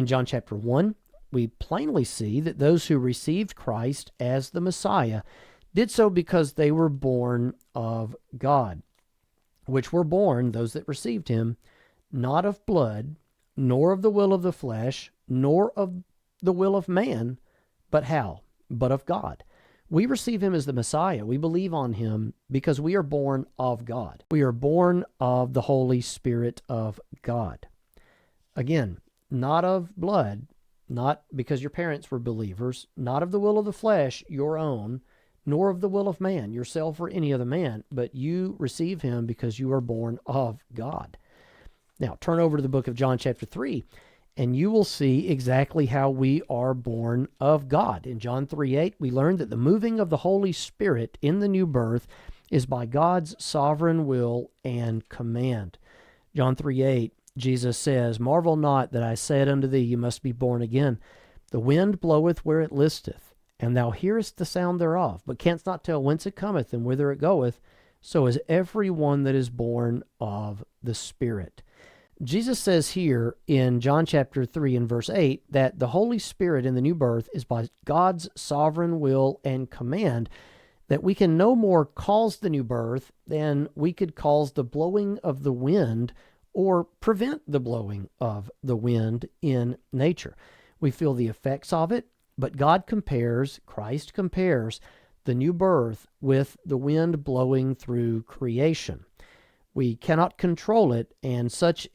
In John chapter 1, we plainly see that those who received Christ as the Messiah did so because they were born of God, which were born, those that received him, not of blood, nor of the will of the flesh, nor of the will of man, but how? But of God. We receive him as the Messiah. We believe on him because we are born of God. We are born of the Holy Spirit of God. Again, not of blood, not because your parents were believers, not of the will of the flesh, your own, nor of the will of man, yourself or any other man, but you receive him because you are born of God. Now, turn over to the book of John chapter 3, and you will see exactly how we are born of God. In John 3:8, we learn that the moving of the Holy Spirit in the new birth is by God's sovereign will and command. John 3:8, Jesus says, "Marvel not that I said unto thee, you must be born again. The wind bloweth where it listeth, and thou hearest the sound thereof, but canst not tell whence it cometh and whither it goeth. So is every one that is born of the Spirit." Jesus says here in John chapter 3 and verse 8 that the Holy Spirit in the new birth is by God's sovereign will and command, that we can no more cause the new birth than we could cause the blowing of the wind or prevent the blowing of the wind in nature. We feel the effects of it, but Christ compares the new birth with the wind blowing through creation. We cannot control it, and such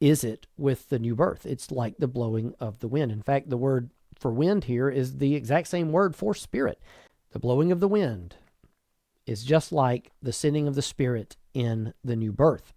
is it with the new birth. It's like the blowing of the wind. In fact, the word for wind here is the exact same word for spirit. The blowing of the wind is just like the sending of the Spirit in the new birth.